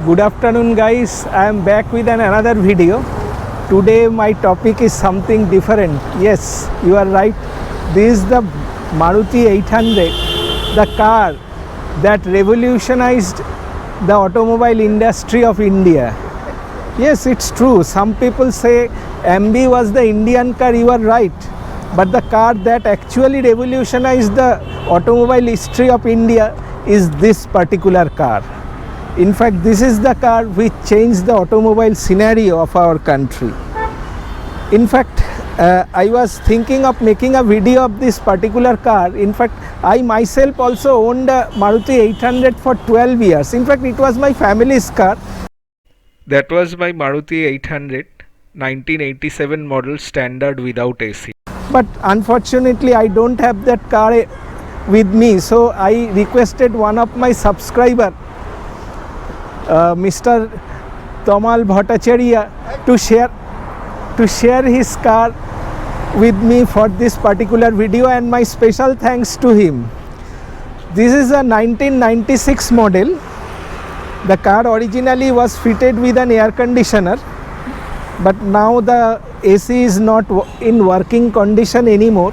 Good afternoon guys, I am back with another video. Today my topic is something different. Yes, you are right. This is the Maruti 800, the car that revolutionized the automobile industry of India. Yes, it's true. Some people say MB was the Indian car, you are right. But the car that actually revolutionized the automobile history of India is this particular car. In fact, this is the car which changed the automobile scenario of our country. In fact, I was thinking of making a video of this particular car. In fact, I myself also owned a Maruti 800 for 12 years. In fact, it was my family's car. That was my Maruti 800, 1987 model, standard without AC. But unfortunately, I don't have that car with me. So I requested one of my subscriber, Mr. Tamal Bhattacharya, to share his car with me for this particular video, and my special thanks to him. This is a 1996 model. The car originally was fitted with an air conditioner, but now the AC is not in working condition anymore.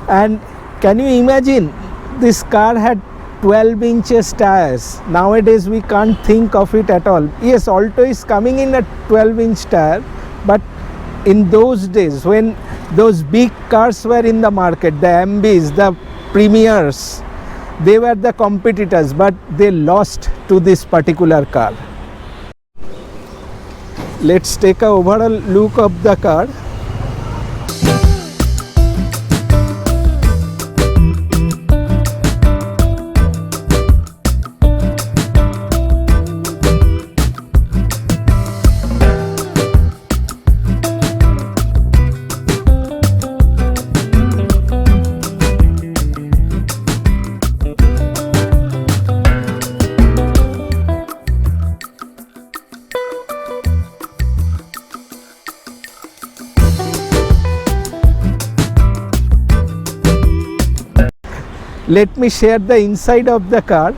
And can you imagine, this car had 12 inches tires. Nowadays we can't think of it at all. Yes, Alto is coming in a 12-inch tire, but in those days when those big cars were in the market, the MBs, the Premiers, they were the competitors, but they lost to this particular car. Let's take a overall look of the car. Let me share the inside of the car.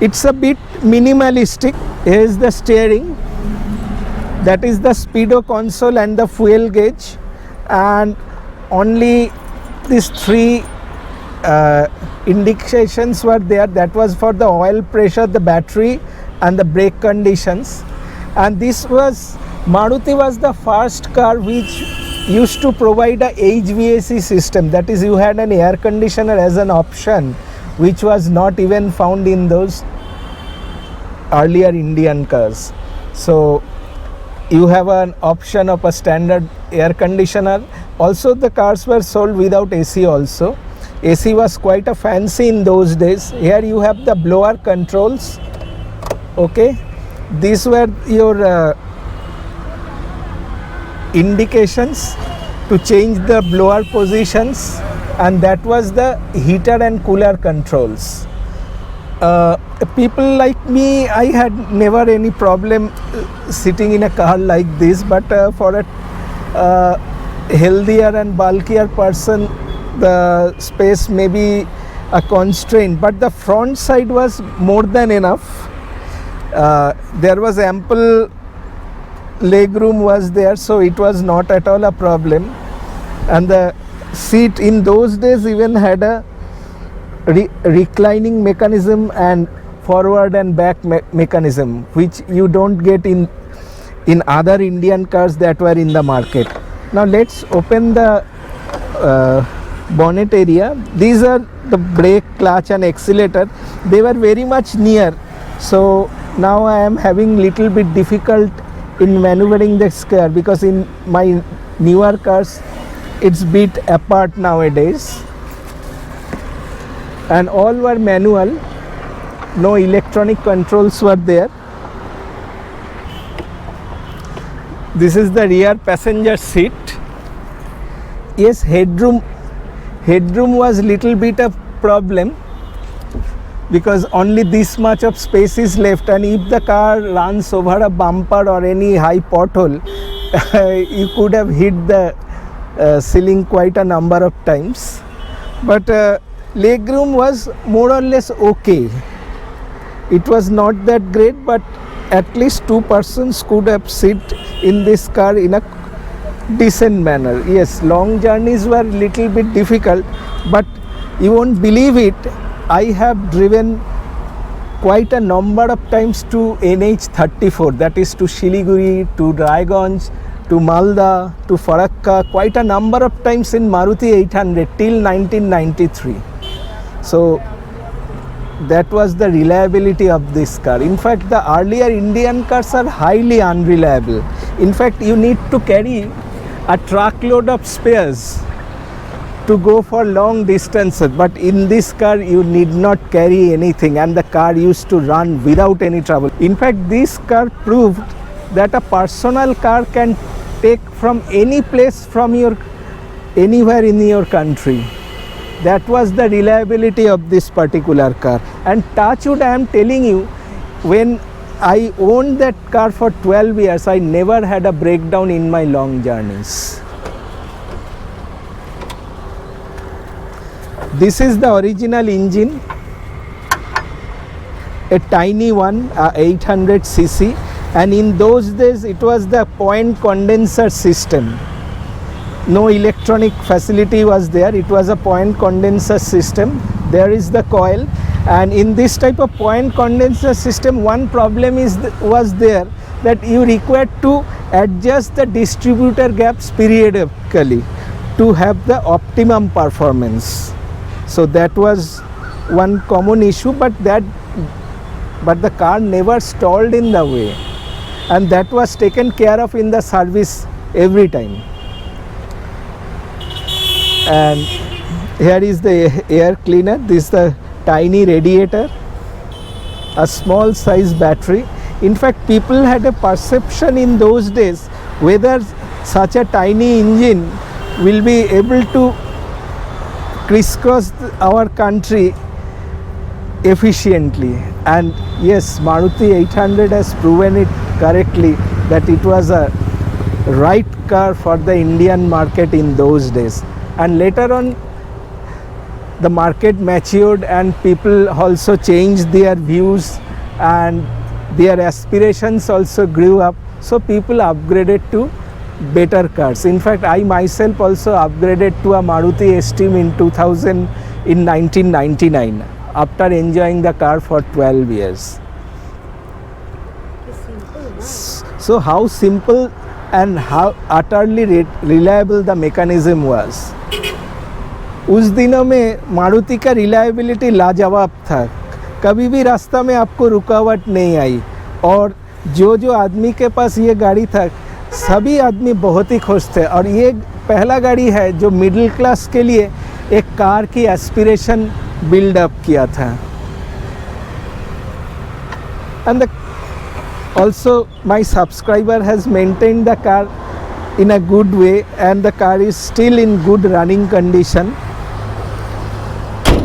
It's a bit minimalistic. Here is the steering. That is the speedo console and the fuel gauge. And only these three indications were there. That was for the oil pressure, the battery, and the brake conditions. And this was, Maruti was the first car which used to provide a HVAC system. That is, you had an air conditioner as an option, which was not even found in those earlier Indian cars. So you have an option of a standard air conditioner. Also the cars were sold without AC also. AC was quite a fancy in those days. Here you have the blower controls. Okay, these were your indications to change the blower positions, and that was the heater and cooler controls. People like me, I had never any problem sitting in a car like this, but for a healthier and bulkier person, the space may be a constraint, but the front side was more than enough. There was ample leg room was there, so it was not at all a problem. And the seat in those days even had a reclining mechanism and forward and back mechanism, which you don't get in other Indian cars that were in the market. Now let's open the bonnet area. These are the brake, clutch and accelerator. They were very much near, so now I am having little bit difficult in maneuvering this car, because in my newer cars it's bit apart nowadays. And all were manual, no electronic controls were there. This is the rear passenger seat. Yes, headroom was little bit of problem, because only this much of space is left, and if the car runs over a bumper or any high pothole, you could have hit the ceiling quite a number of times. But legroom was more or less okay. It was not that great, but at least two persons could have sit in this car in a decent manner. Yes, long journeys were little bit difficult, but you won't believe it, I have driven quite a number of times to NH34, that is to Shiliguri, to Raiganj, to Malda, to Farakka, quite a number of times in Maruti 800 till 1993. So that was the reliability of this car. In fact, the earlier Indian cars are highly unreliable. In fact, you need to carry a truckload of spares to go for long distances, but in this car you need not carry anything, and the car used to run without any trouble. In fact, this car proved that a personal car can take from any place from your anywhere in your country. That was the reliability of this particular car. And touch wood, I am telling you, when I owned that car for 12 years, I never had a breakdown in my long journeys. This is the original engine, a tiny one, 800cc, and in those days it was the point condenser system. No electronic facility was there, it was a point condenser system. There is the coil, and in this type of point condenser system, one problem was there, that you required to adjust the distributor gaps periodically to have the optimum performance. So that was one common issue, but the car never stalled in the way, and that was taken care of in the service every time. And here is the air cleaner. This is the tiny radiator, a small size battery. In fact, people had a perception in those days whether such a tiny engine will be able to crisscross our country efficiently. And yes, Maruti 800 has proven it correctly that it was a right car for the Indian market in those days. And later on, the market matured and people also changed their views and their aspirations also grew up. So people upgraded to better cars. In fact, I myself also upgraded to a Maruti Xtreme in 1999 after enjoying the car for 12 years. So how simple and how utterly reliable the mechanism was. उस दिनों में मारुति का reliability लाजवाब था, कभी भी रास्ता में आपको रुकावट नहीं आई, और जो आदमी के पास ये गाड़ी था सभी आदमी बहुत ही खुश थे। और ये पहला गाड़ी है जो मिडिल क्लास के लिए एक कार की एस्पिरेशन बिल्डअप किया था। And also my subscriber has maintained the car in a good way, and the car is still in good running condition.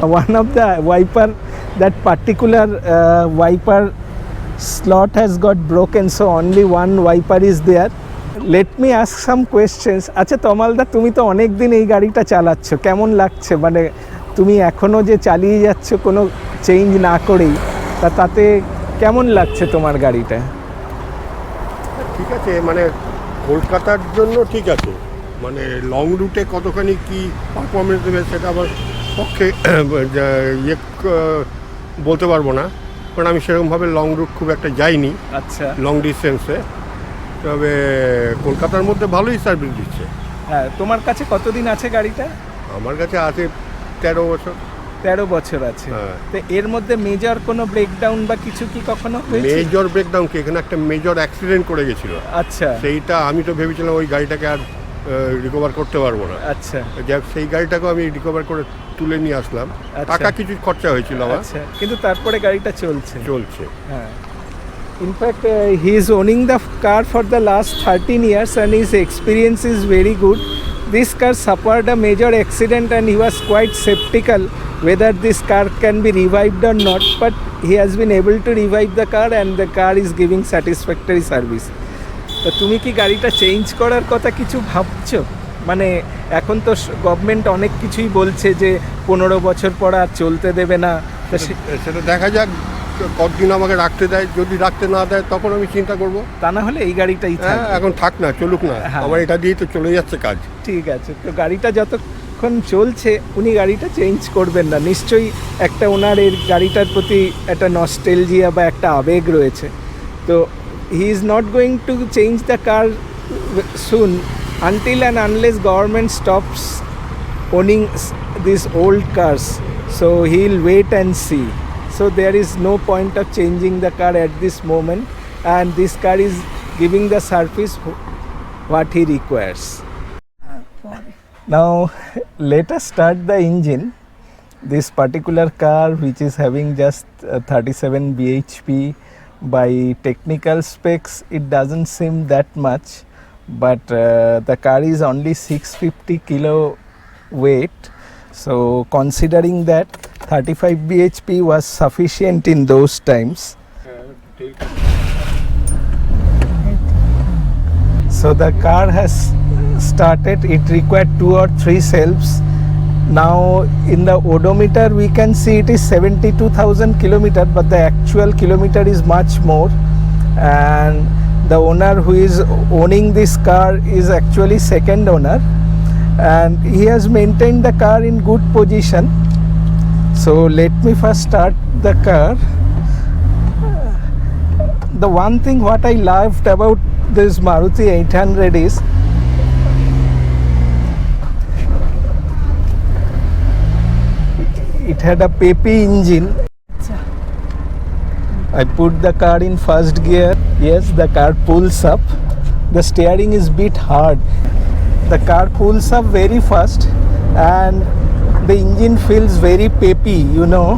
One of the wiper, that particular wiper slot has got broken, so only one wiper is there. Let me ask some questions. আচ্ছা তমালদা, তুমি তো অনেক দিন এই গাড়িটা চালাচ্ছ, কেমন লাগছে? মানে তুমি এখনো যে চালিয়ে যাচ্ছ কোনো চেঞ্জ না করেই, তাতে কেমন লাগছে তোমার গাড়িটা? ঠিক আছে, মানে কলকাতার জন্য ঠিক আছে, মানে লং রুটে কতখানি কি পারফরমেন্স দেবে সেটা আমার পক্ষে বলতে পারবো না, কারণ আমি সেরকমভাবে লং রুট খুব একটা যাইনি। আচ্ছা, লং ডিস্টেন্সে, তবে কলকাতার মধ্যে ভালোই সার্ভিস দিচ্ছে। হ্যাঁ, তোমার কাছে কতদিন আছে গাড়িটা? আমার কাছে আছে 13 বছর। 13 বছর আছে। তো এর মধ্যে মেজর কোনো ব্রেকডাউন বা কিছু কি কখনো হয়েছে? মেজর ব্রেকডাউন কি, এখানে একটা মেজর অ্যাক্সিডেন্ট করে গেছিল। আচ্ছা, সেইটা আমি তো ভেবেছিলাম ওই গাড়িটাকে আর রিকভার করতে পারবো না। আচ্ছা, যাক সেই গাড়িটাকে আমি রিকভার করে তুলে নিয়ে আসলাম। টাকা কিছু খরচা হয়েছিল আমার, কিন্তু তারপরে গাড়িটা চলছে। হ্যাঁ। In fact, he is owning the car for the last 13 years and his experience is very good. This car suffered a major accident and he was quite skeptical whether this car can be revived or not, but he has been able to revive the car and the car is giving satisfactory service. তো তুমি কি গাড়িটা change করার কথা কিছু ভাবছো? মানে এখন তো গভর্নমেন্ট অনেক কিছুই বলছে যে 15 বছর পর আর চলতে দেবে না, সেটা দেখা যাক। কতদিন আমাকে রাখতে দেয়, যদি রাখতে না দেয় তখন আমি চিন্তা করব। তা না হলে এই গাড়িটাই হ্যাঁ, থাকবে। এখন থাক না, চলুক না, হ্যাঁ। আমার এটা দিয়েই তো চলে যাচ্ছে কাজ। ঠিক আছে, তো গাড়িটা যতক্ষণ চলছে উনি গাড়িটা চেঞ্জ করবেন না, নিশ্চয়ই একটা ওনার এই গাড়িটার প্রতি একটা নস্টেলজিয়া বা একটা আবেগ রয়েছে। তো he is not going to change the car soon until and unless government stops owning these old cars, so he'll wait and see. So there is no point of changing the car at this moment, and this car is giving the service what he requires. Now let us start the engine. This particular car, which is having just 37 bhp, by technical specs it doesn't seem that much, but the car is only 650 kilo weight, so considering that 35 bhp was sufficient in those times. So the car has started. It required 2 or 3 selves. Now in the odometer we can see it is 72,000 kilometer, but the actual kilometer is much more, and the owner who is owning this car is actually second owner, and he has maintained the car in good position. So let me first start the car. The one thing what I loved about this Maruti 800 is it had a peppy engine. I put the car in first gear. Yes, the car pulls up. The steering is bit hard. The car pulls up very fast, and the engine feels very peppy, you know,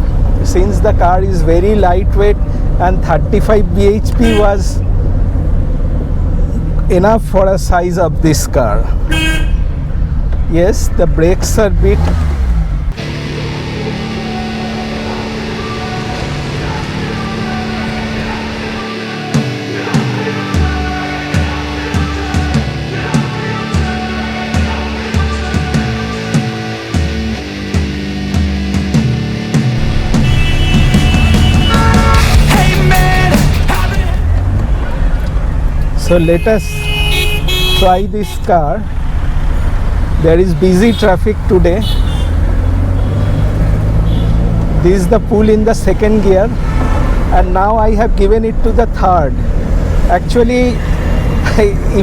since the car is very lightweight, and 35 bhp was enough for a size of this car. Yes, the brakes are bit. So let us try this car. There is busy traffic today. This is the pull in the second gear, and now I have given it to the third. Actually,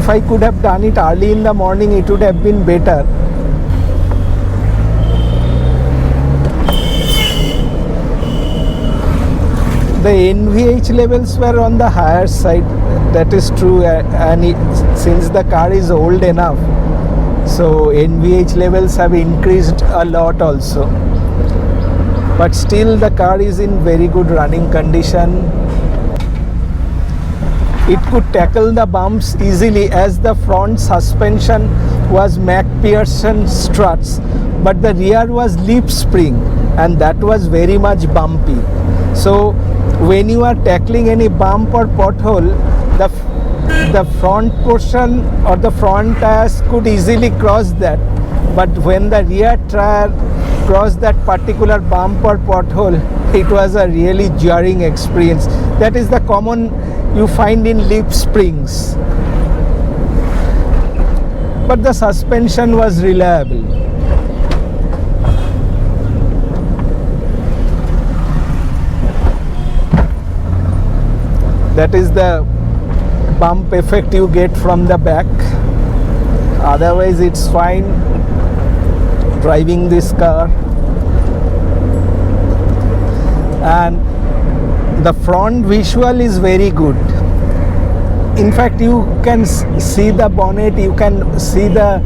if I could have done it early in the morning, it would have been better. The NVH levels were on the higher side, that is true, and since the car is old enough, so NVH levels have increased a lot also. But still the car is in very good running condition. It could tackle the bumps easily, as the front suspension was McPherson struts, but the rear was leaf spring, and that was very much bumpy. So when you are tackling any bump or pothole, the front portion or the front tires could easily cross that, but when the rear tire crossed that particular bump or pothole, it was a really jarring experience. That is the common you find in leaf springs, but the suspension was reliable. That is the bump effect you get from the back. Otherwise it's fine driving this car. And the front visual is very good. In fact, you can see the bonnet, you can see the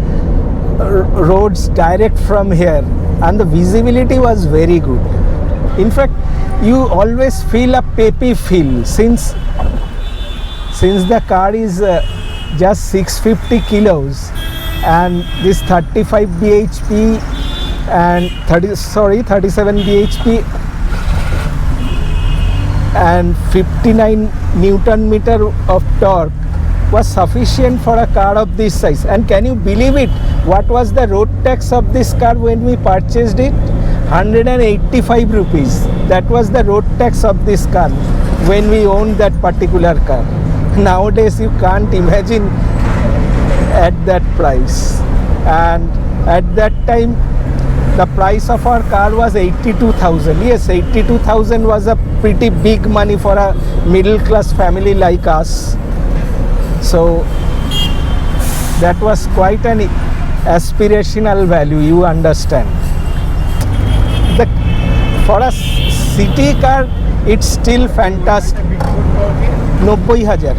roads direct from here, and the visibility was very good. In fact, you always feel a peppy feel, since the car is just 650 kilos, and this 35 bhp and 37 bhp and 59 Newton meter of torque was sufficient for a car of this size. And can you believe it, what was the road tax of this car when we purchased it? 185 rupees. That was the road tax of this car when we owned that particular car. Nowadays you can't imagine at that price. And at that time the price of our car was 82,000. Yes, 82,000 was a pretty big money for a middle class family like us. So that was quite an aspirational value, you understand. For a city car, it's still fantastic. 90,000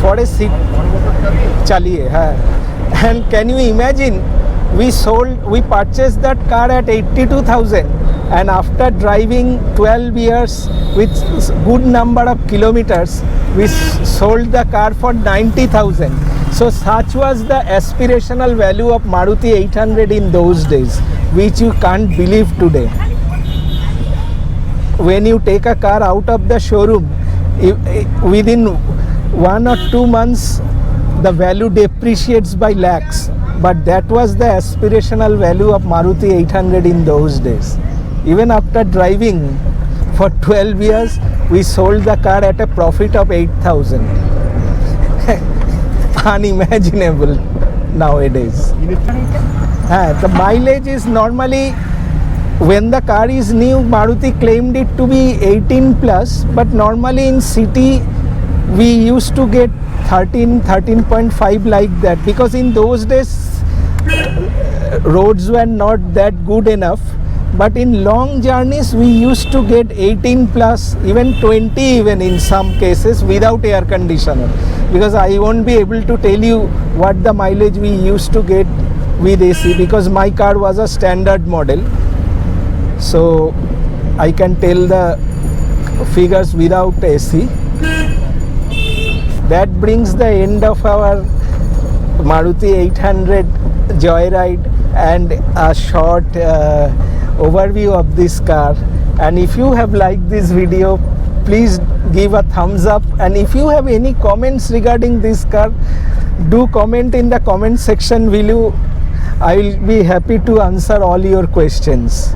for a city. Chaliye, हाँ. And can you imagine? We purchased that car at 82,000, and after driving 12 years with good number of kilometers, we sold the car for 90,000. So such was the aspirational value of Maruti 800 in those days, which you can't believe today. When you take a car out of the showroom, within 1 or 2 months, the value depreciates by lakhs. But that was the aspirational value of Maruti 800 in those days. Even after driving for 12 years, we sold the car at a profit of 8,000. Unimaginable nowadays. The mileage is normally, when the car is new, Maruti claimed it to be 18 plus, but normally in city we used to get 13.5 like that, because in those days roads were not that good enough. But in long journeys we used to get 18 plus, even 20 even in some cases, without air conditioner, because I won't be able to tell you what the mileage we used to get with AC, because my car was a standard model, so I can tell the figures without AC. That brings the end of our Maruti 800 Joyride and a short overview of this car. And if you have liked this video, please give a thumbs up, and if you have any comments regarding this car, do comment in the comment section below. I will be happy to answer all your questions.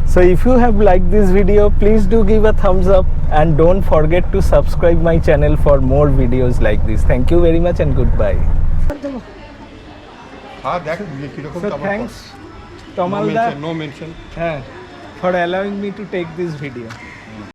So if you have liked this video, please do give a thumbs up, and don't forget to subscribe my channel for more videos like this. Thank you very much and goodbye. So thanks Tamal da, no mention. for allowing me to take this video.